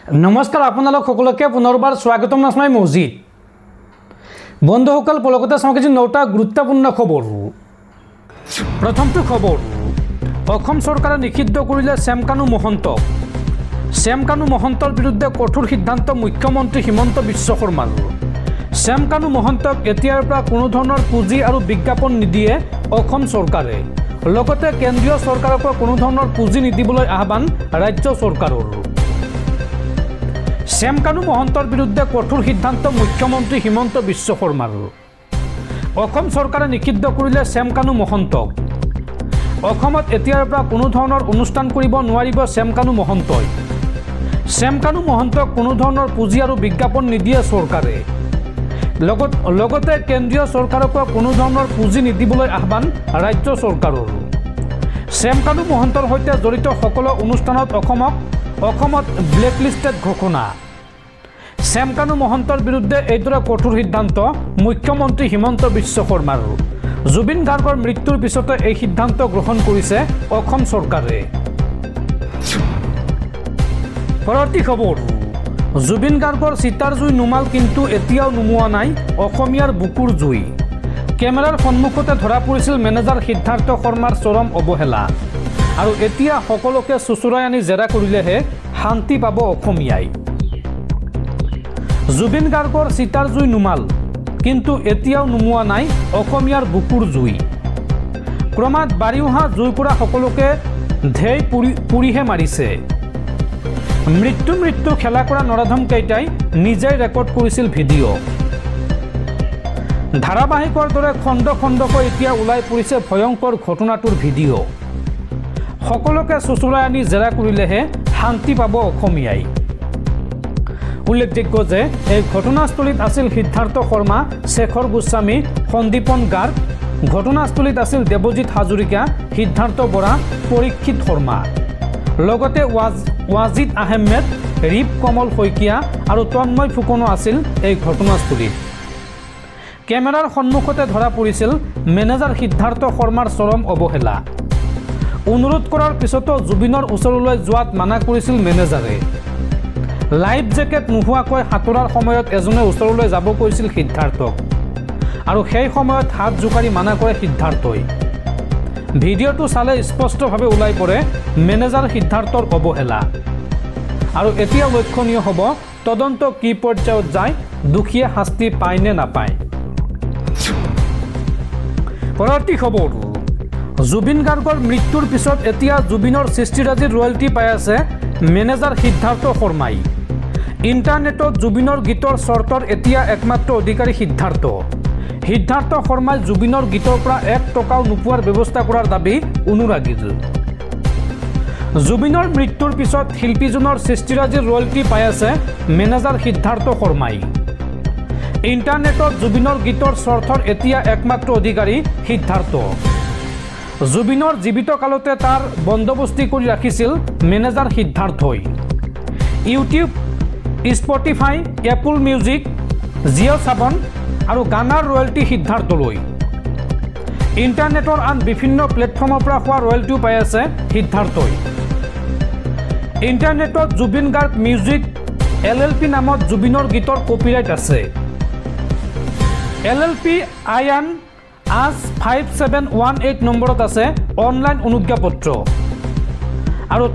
নমস্কাৰ আপোনালোক সকলোকে পুনৰবাৰ স্বাগতম নাছমাই মছজিদ বন্ধুসকল পলকতে চাওঁ কিছু নটা গুৰুত্বপূৰ্ণ খবৰ প্ৰথমটো খবৰ অসম চৰকাৰে নিষিদ্ধ কৰিলে শ্যামকানু মহন্তৰ বিৰুদ্ধে কঠোৰ সিদ্ধান্ত মুখ্যমন্ত্ৰী হিমন্ত বিশ্ব শৰ্মাৰ শ্যামকানু মহন্তক এতিয়াৰ পৰা কোনো ধৰণৰ পুঁজি আৰু বিজ্ঞাপন নিদিয়ে অসম চৰকাৰে লগতে কেন্দ্ৰীয় চৰকাৰৰ পৰা কোনো ধৰণৰ পুঁজি নিদিবলৈ আহ্বান ৰাজ্য চৰকাৰৰ শ্যামকানু মহন্তৰ বিৰুদ্ধে কঠোৰ সিদ্ধান্ত মুখ্যমন্ত্ৰী হিমন্ত বিশ্ব শৰ্মাৰ অসম চৰকাৰে নিষিদ্ধ কৰিলে শ্যামকানু মহন্তক অসমত এতিয়াৰ পৰা কোনো ধৰণৰ অনুষ্ঠান কৰিব নোৱাৰিব শ্যামকানু মহন্তক কোনো ধৰণৰ পুঁজি আৰু বিজ্ঞাপন নিদিয়ে চৰকাৰে লগতে কেন্দ্ৰীয় চৰকাৰৰ পৰা কোনো ধৰণৰ পুঁজি নিদিবলৈ আহ্বান ৰাজ্য চৰকাৰৰ শ্যামকানু মহন্তৰ সৈতে জড়িত সকলো অনুষ্ঠানত অসমত ব্লেকলিষ্টেড ঘোষণা শ্যামকানু মহন্তৰ বিৰুদ্ধে এইদৰে কঠোৰ সিদ্ধান্ত মুখ্যমন্ত্ৰী হিমন্ত বিশ্ব শৰ্মাৰ জুবিন গাৰ্গৰ মৃত্যুৰ পিছতে এই সিদ্ধান্ত গ্ৰহণ কৰিছে অসম চৰকাৰে পৰৱৰ্তী খবৰ জুবিন গাৰ্গৰ চিতাৰ জুই নুমাল কিন্তু এতিয়াও নুমুৱা নাই অসমীয়াৰ বুকুৰ জুই কেমেৰাৰ সন্মুখতে ধৰা পৰিছিল মেনেজাৰ সিদ্ধাৰ্থ শৰ্মাৰ চৰম অৱহেলা আৰু এতিয়া সকলোকে চুচুৰাই আনি জেৰা কৰিলেহে শান্তি পাব অসমীয়াই জুবিন গাৰ্গৰ চিতাৰ জুই নুমাল কিন্তু এতিয়াও নুমুৱা নাই অসমীয়াৰ বুকুৰ জুই ক্ৰমাৎ বাঢ়ি অহা জুইৰ পৰা সকলোকে ঢেই পুৰিহে মাৰিছে মৃত্যু খেলা কৰা নৰাধম কেইটাই নিজেই ৰেকৰ্ড কৰিছিল ভিডিঅ' ধাৰাবাহিকৰ দৰে খণ্ডকৈ এতিয়া ওলাই পৰিছে ভয়ংকৰ ঘটনাটোৰ ভিডিঅ' সকলোকে চুচুৰাই আনি জেৰা কৰিলেহে শান্তি পাব অসমীয়াই উল্লেখযোগ্য যে এই ঘটনাস্থলীত আছিল সিদ্ধাৰ্থ শৰ্মা শেখৰ গোস্বামী সন্দীপন গাৰ্গ ঘটনাস্থলীত আছিল দেৱজিৎ হাজৰিকা সিদ্ধাৰ্থ বৰা পৰীক্ষিত শৰ্মা লগতে ৱাজিদ আহমেদ ৰিপ কমল শইকীয়া আৰু তন্ময় ফুকনো আছিল এই ঘটনাস্থলীত কেমেৰাৰ সন্মুখতে ধৰা পৰিছিল মেনেজাৰ সিদ্ধাৰ্থ শৰ্মাৰ চৰম অৱহেলা অনুৰোধ কৰাৰ পিছতো জুবিনৰ ওচৰলৈ যোৱাত মানা কৰিছিল মেনেজাৰে লাইফ জেকেট নোহোৱাকৈ সাঁতোৰাৰ সময়ত এজনে ওচৰলৈ যাব কৈছিল সিদ্ধাৰ্থক আৰু সেই সময়ত হাত জোকাৰি মানা কৰে সিদ্ধাৰ্থই ভিডিঅ'টো চালে স্পষ্টভাৱে ওলাই পৰে মেনেজাৰ সিদ্ধাৰ্থৰ অৱহেলা আৰু এতিয়া লক্ষণীয় হ'ব তদন্ত কি পৰ্যায়ত যায় দুখীয়ে শাস্তি পায় নে নাপায় পৰৱৰ্তী খবৰ জুবিন গাৰ্গৰ মৃত্যুৰ পিছত এতিয়া জুবিনৰ সৃষ্টিৰাজিৰ ৰয়েলটি পাই আছে মেনেজাৰ সিদ্ধাৰ্থ শৰ্মাই ইণ্টাৰনেটত জুবিনৰ গীতৰ চৰ্তৰ এতিয়া একমাত্ৰ অধিকাৰী সিদ্ধাৰ্থ শৰ্মাই জুবিনৰ গীতৰ পৰা 1 টকাও নোপোৱাৰ ব্যৱস্থা কৰাৰ দাবী অনুৰাগীৰ জুবিনৰ মৃত্যুৰ পিছত শিল্পীজনৰ সৃষ্টিৰাজিৰ ৰয়েলটি পাই আছে মেনেজাৰ সিদ্ধাৰ্থ শৰ্মাই ইণ্টাৰনেটত জুবিনৰ গীতৰ চৰ্তৰ এতিয়া একমাত্ৰ অধিকাৰী সিদ্ধাৰ্থ জুবিনৰ জীৱিত কালতে তাৰ বন্দোবস্তি কৰি ৰাখিছিল মেনেজাৰ সিদ্ধাৰ্থই YouTube Spotify Apple Music Jio' Saavn আৰু গানাৰ ৰয়েলটি সিদ্ধাৰ্থলৈ ইণ্টাৰনেটৰ আন বিভিন্ন প্লেটফৰ্মৰ পৰা হোৱা ৰয়েলটিও পাই আছে সিদ্ধাৰ্থই ইণ্টাৰনেটত জুবিন গাৰ্গ মিউজিক LLP নামত জুবিনৰ গীতৰ কপিৰাইট আছে LLP আয়ান আজ 5718 নম্বৰত আছে অনলাইন অনুজ্ঞাপত্ৰ আৰু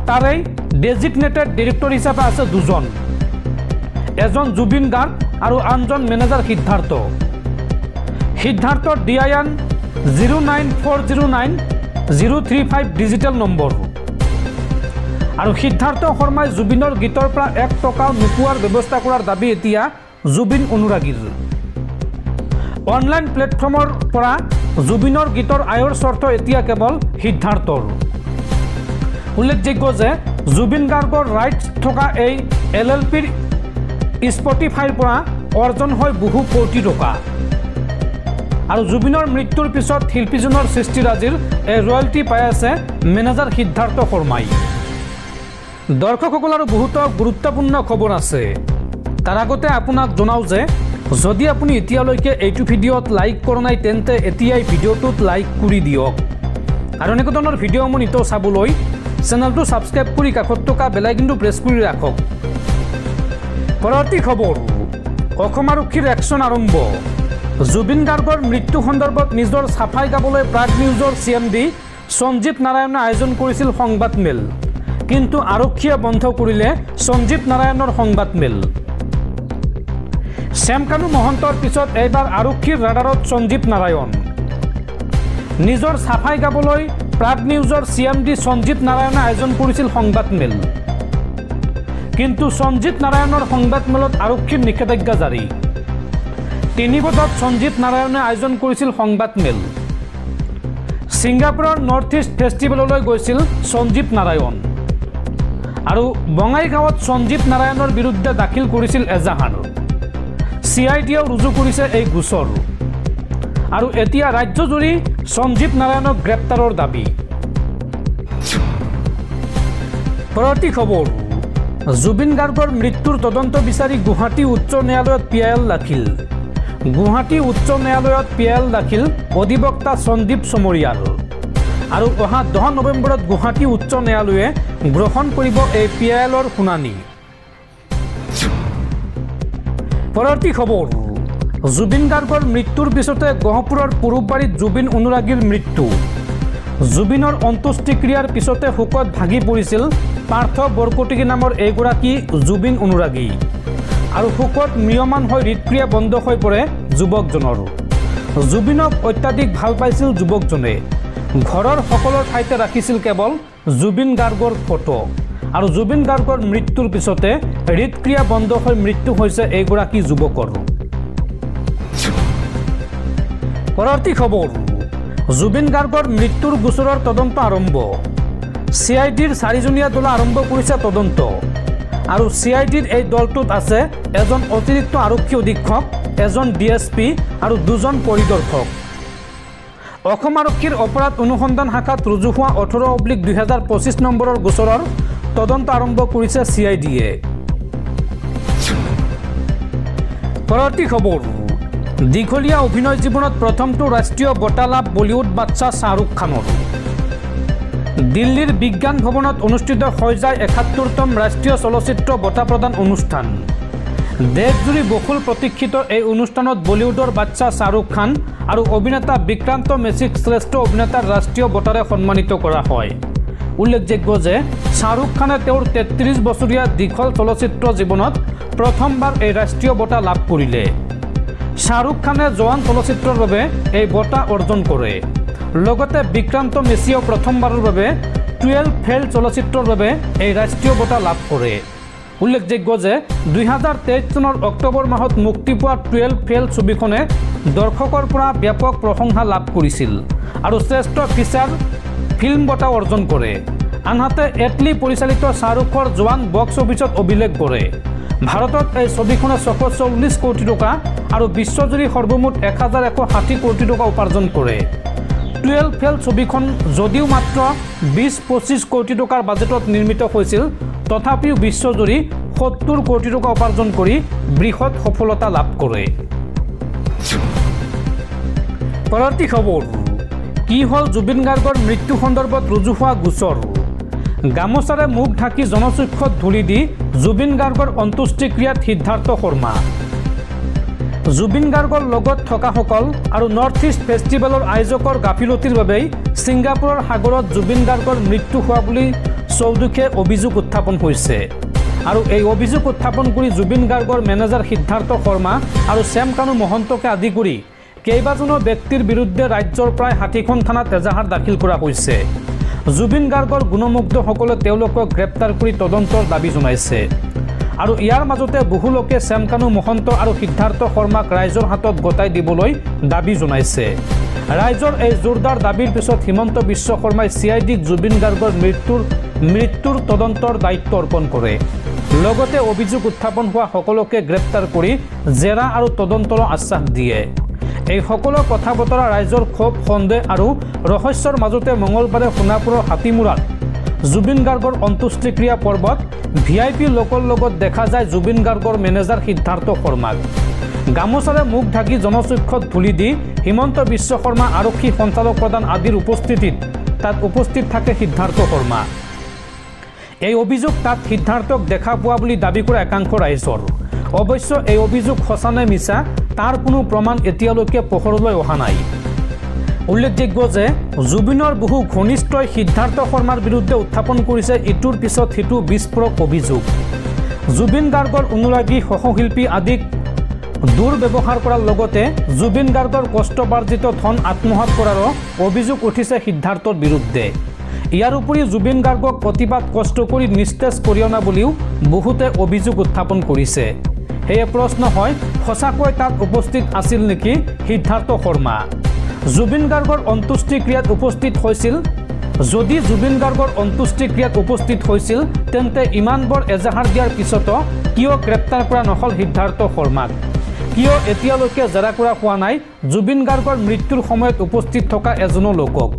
তাৰেই ডেজিগনেটেড ডিৰেক্টৰ হিচাপে আছে দুজন এজন জুবিন গাৰ্গ আৰু আনজন মেনেজাৰ সিদ্ধাৰ্থৰ ডিআইএন 09409-035 ডিজিটেল নম্বৰ আৰু সিদ্ধাৰ্থ শৰ্মাই জুবিনৰ গীতৰ পৰা 1 টকাও নোপোৱাৰ ব্যৱস্থা কৰাৰ দাবী এতিয়া জুবিন অনুৰাগীৰ অনলাইন প্লেটফৰ্মৰ পৰা জুবিনৰ গীতৰ আয়ৰ চৰ্ত এতিয়া কেৱল সিদ্ধাৰ্থৰ উল্লেখযোগ্য যে জুবিন গাৰ্গৰ ৰাইটছ থকা এই LLPৰ স্পটিফাইৰ পৰা অৰ্জন হয় বহু কোটি টকা আৰু জুবিনৰ মৃত্যুৰ পিছত শিল্পীজনৰ সৃষ্টিৰাজিৰ এই ৰয়েলটি পাই আছে মেনেজাৰ সিদ্ধাৰ্থ শৰ্মাই দৰ্শকসকলৰ বহুতো গুৰুত্বপূৰ্ণ খবৰ আছে তাৰ আগতে আপোনাক জনাওঁ যে যদি আপুনি এতিয়ালৈকে এইটো ভিডিঅ'ত লাইক কৰা নাই তেন্তে এতিয়াই ভিডিঅ'টোত লাইক কৰি দিয়ক আৰু এনেকুৱা ধৰণৰ ভিডিঅ'সমূহ নিতৌ চাবলৈ চেনেলটো সাবস্ক্ৰাইব কৰি কাষত থকা বেল আইকনটো প্ৰেছ কৰি ৰাখক। পৰৱৰ্তী খবৰ, অসম আৰক্ষীৰ একশ্যন আৰম্ভ। জুবিন গাৰ্গৰ মৃত্যু সন্দৰ্ভত নিজৰ ছাফাই গাবলৈ প্ৰাগ নিউজৰ CMD সঞ্জীৱ নাৰায়ণে আয়োজন কৰিছিল সংবাদ মেল, কিন্তু আৰক্ষীয়ে বন্ধ কৰিলে সঞ্জীৱ নাৰায়ণৰ সংবাদ মেল। শ্যামকানু মহন্তৰ পিছত এইবাৰ আৰক্ষীৰ ৰাডাৰত সঞ্জীৱ নাৰায়ণ। নিজৰ ছাফাই গাবলৈ প্ৰাগ নিউজৰ CMD সঞ্জীৱ নাৰায়ণে আয়োজন কৰিছিল সংবাদ মেল, কিন্তু সঞ্জীৱ নাৰায়ণৰ সংবাদ মেলত আৰক্ষীৰ নিষেধাজ্ঞা জাৰি। 3 বজাত সঞ্জীৱ নাৰায়ণে আয়োজন কৰিছিল সংবাদ মেল। ছিংগাপুৰৰ নৰ্থ ইষ্ট ফেষ্টিভেললৈ গৈছিল সঞ্জীৱ নাৰায়ণ আৰু বঙাইগাঁৱত সঞ্জীৱ নাৰায়ণৰ বিৰুদ্ধে দাখিল কৰিছিল এজাহাৰ। CIDয়েও ৰুজু কৰিছে এই গোচৰ আৰু এতিয়া ৰাজ্যজুৰি সঞ্জীৱ নাৰায়ণক গ্ৰেপ্তাৰৰ দাবী। পৰৱৰ্তী খবৰ, জুবিন গাৰ্গৰ মৃত্যুৰ তদন্ত বিচাৰি গুৱাহাটী উচ্চ ন্যায়ালয়ত PIL দাখিল। গুৱাহাটী উচ্চ ন্যায়ালয়ত PIL দাখিল অধিবক্তা সন্দীপ চমৰীয়াৰ আৰু অহা 10 নৱেম্বৰত গুৱাহাটী উচ্চ ন্যায়ালয়ে গ্ৰহণ কৰিব এই PILৰ শুনানি। পৰৱৰ্তী খবৰ, জুবিন গাৰ্গৰ মৃত্যুৰ পিছতে গহপুৰৰ পুৰুববাৰীত জুবিন অনুৰাগীৰ মৃত্যু। জুবিনৰ অন্ত্যেষ্টিক্ৰিয়াৰ পিছতে শোকত ভাগি পৰিছিল পাৰ্থ বৰকটকী নামৰ এইগৰাকী জুবিন অনুৰাগী আৰু শোকত ম্ৰিয়মান হৈ হৃদক্ৰিয়া বন্ধ হৈ পৰে যুৱকজনৰ। জুবিনক অত্যাধিক ভাল পাইছিল যুৱকজনে। ঘৰৰ সকলো ঠাইতে ৰাখিছিল কেৱল জুবিন গাৰ্গৰ ফটো আৰু জুবিন গাৰ্গৰ মৃত্যুৰ পিছতে হৃদক্ৰিয়া বন্ধ হৈ মৃত্যু হৈছে এইগৰাকী যুৱকৰ। পৰৱৰ্তী খবৰ, জুবিন গাৰ্গৰ মৃত্যুৰ গোচৰৰ তদন্ত আৰম্ভ। CIDৰ 4জনীয়া দল আৰম্ভ কৰিছে তদন্ত আৰু CIDৰ এই দলটোত আছে এজন অতিৰিক্ত আৰক্ষী অধীক্ষক, এজন DSP আৰু 2জন পৰিদৰ্শক। অসম আৰক্ষীৰ অপৰাধ অনুসন্ধান শাখাত ৰুজু হোৱা 18/2025 নম্বৰৰ গোচৰৰ তদন্ত আৰম্ভ কৰিছে CIDয়ে। পৰৱৰ্তী খবৰ, দীঘলীয়া অভিনয় জীৱনত প্ৰথমটো ৰাষ্ট্ৰীয় বঁটা লাভ বলিউড বাদশাহ শ্বাহৰুখ খানৰ। দিল্লীৰ বিজ্ঞান ভৱনত অনুষ্ঠিত হৈ যায় 71তম ৰাষ্ট্ৰীয় চলচ্চিত্ৰ বঁটা প্ৰদান অনুষ্ঠান। দেশজুৰি বহুল প্ৰতীক্ষিত এই অনুষ্ঠানত বলিউডৰ বাদশাহ শ্বাহৰুখ খান আৰু অভিনেতা বিক্ৰান্ত মেছিক শ্ৰেষ্ঠ অভিনেতাৰ ৰাষ্ট্ৰীয় বঁটাৰে সন্মানিত কৰা হয়। উল্লেখযোগ্য যে শ্বাহৰুখ খানে তেওঁৰ 33 বছৰীয়া দীঘল চলচ্চিত্ৰ জীৱনত প্ৰথমবাৰ এই ৰাষ্ট্ৰীয় বঁটা লাভ কৰিলে। শ্বাহৰুখ খানে জৱান চলচ্চিত্ৰৰ বাবে এই বঁটা অৰ্জন কৰে। লগতে বিক্ৰান্ত মেছিয়েও প্ৰথমবাৰৰ বাবে 12 ফেইল চলচ্চিত্ৰৰ বাবে এই ৰাষ্ট্ৰীয় বঁটা লাভ কৰে। উল্লেখযোগ্য যে 2023 চনৰ অক্টোবৰ মাহত মুক্তি পোৱা 12 ফেইল ছবিখনে দৰ্শকৰ পৰা ব্যাপক প্ৰশংসা লাভ কৰিছিল আৰু শ্ৰেষ্ঠ ফিচাৰ ফিল্ম বঁটা অৰ্জন কৰে। আনহাতে এটলি পৰিচালিত শ্বাহৰুখৰ জৱান বক্স অফিচত অভিলেখ কৰে। ভাৰতত এই ছবিখনে 640 কোটি টকা আৰু বিশ্বজুৰি সৰ্বমুঠ 1160 কোটি টকা উপাৰ্জন কৰে। 12 ফেইল ছবিখন যদিও মাত্ৰ 20-25 কোটি টকাৰ বাজেটত নিৰ্মিত হৈছিল, তথাপিও বিশ্বজুৰি 70 কোটি টকা উপাৰ্জন কৰি বৃহৎ সফলতা লাভ কৰে। পৰৱৰ্তী খবৰ, কি হ'ল জুবিন গাৰ্গৰ মৃত্যু সন্দৰ্ভত ৰুজু হোৱা গোচৰ। গামোচাৰে মুখ ঢাকি জনচক্ষুত ধূলি দি জুবিন গাৰ্গৰ অন্ত্যেষ্টিক্ৰিয়াত সিদ্ধাৰ্থ শৰ্মা। জুবিন গাৰ্গৰ লগত থকাসকল আৰু নৰ্থ ইষ্ট ফেষ্টিভেলৰ আয়োজকৰ গাফিলতিৰ বাবেই ছিংগাপুৰৰ সাগৰত জুবিন গাৰ্গৰ মৃত্যু হোৱা বুলি চৌদিশে অভিযোগ উত্থাপন হৈছে আৰু এই অভিযোগ উত্থাপন কৰি জুবিন গাৰ্গৰ মেনেজাৰ সিদ্ধাৰ্থ শৰ্মা আৰু শ্যামকানু মহন্তকে আদি কৰি কেইবাজনো ব্যক্তিৰ বিৰুদ্ধে ৰাজ্যৰ প্ৰায় 60খন থানাত এজাহাৰ দাখিল কৰা হৈছে। জুবিন গাৰ্গৰ গুণমুগ্ধসকলে তেওঁলোকক গ্ৰেপ্তাৰ কৰি তদন্তৰ দাবী জনাইছে আৰু ইয়াৰ মাজতে বহু লোকে শ্যামকানু মহন্ত আৰু সিদ্ধাৰ্থ শৰ্মাক ৰাইজৰ হাতত গতাই দিবলৈ দাবী জনাইছে। ৰাইজৰ এই জোৰদাৰ দাবীৰ পিছত হিমন্ত বিশ্ব শৰ্মাই CIDক জুবিন গাৰ্গৰ মৃত্যুৰ তদন্তৰ দায়িত্ব অৰ্পণ কৰে। লগতে অভিযোগ উত্থাপন হোৱা সকলোকে গ্ৰেপ্তাৰ কৰি জেৰা আৰু তদন্তৰ আশ্বাস দিয়ে। এই সকলো কথা বতৰা ৰাইজৰ ক্ষোভ, সন্দেহ আৰু ৰহস্যৰ মাজতে মঙলবাৰে সোণাপুৰৰ হাতীমূৰাত জুবিন গাৰ্গৰ অন্ত্যেষ্টিক্ৰিয়া পৰ্বত VIP লোকৰ লগত দেখা যায় জুবিন গাৰ্গৰ মেনেজাৰ সিদ্ধাৰ্থ শৰ্মাক। গামোচাৰে মুখ ঢাকি জনচক্ষুত ধূলি দি হিমন্ত বিশ্ব শৰ্মা আৰক্ষী সঞ্চালক প্ৰধান আদিৰ উপস্থিতিত তাত উপস্থিত থাকে সিদ্ধাৰ্থ শৰ্মা। এই অভিযোগ তাত সিদ্ধাৰ্থক দেখা পোৱা বুলি দাবী কৰা একাংশ ৰাইজৰ। অৱশ্য এই অভিযোগ সঁচা নে মিছা তাৰ কোনো প্ৰমাণ এতিয়ালৈকে পোহৰলৈ অহা নাই। উল্লেখযোগ্য যে জুবিনৰ বহু ঘনিষ্ঠই সিদ্ধাৰ্থ শৰ্মাৰ বিৰুদ্ধে উত্থাপন কৰিছে ইটোৰ পিছত সিটো বিস্ফোৰক অভিযোগ। জুবিন গাৰ্গৰ অনুৰাগী সহশিল্পী আদিক দুৰ্ব্যৱহাৰ কৰাৰ লগতে জুবিন গাৰ্গৰ কষ্টবাৰ্জিত ধন আত্মসাৎ কৰাৰো অভিযোগ উঠিছে সিদ্ধাৰ্থৰ বিৰুদ্ধে। ইয়াৰ উপৰি জুবিন গাৰ্গক প্ৰতিবাদ কষ্ট কৰি নিস্তেজ কৰি অনা বুলিও বহুতে অভিযোগ উত্থাপন কৰিছে। সেয়ে প্ৰশ্ন হয়, সঁচাকৈ তাত উপস্থিত আছিল নেকি সিদ্ধাৰ্থ শৰ্মা? জুবিন গাৰ্গৰ অন্ত্যেষ্টিক্ৰিয়াত উপস্থিত হৈছিল? যদি জুবিন গাৰ্গৰ অন্ত্যেষ্টিক্ৰিয়াত উপস্থিত হৈছিল তেন্তে ইমানবোৰ এজাহাৰ দিয়াৰ পিছতো কিয় গ্ৰেপ্তাৰ কৰা নহ'ল সিদ্ধাৰ্থ শৰ্মাক? কিয় এতিয়ালৈকে জেৰা কৰা হোৱা নাই জুবিন গাৰ্গৰ মৃত্যুৰ সময়ত উপস্থিত থকা এজনো লোকক?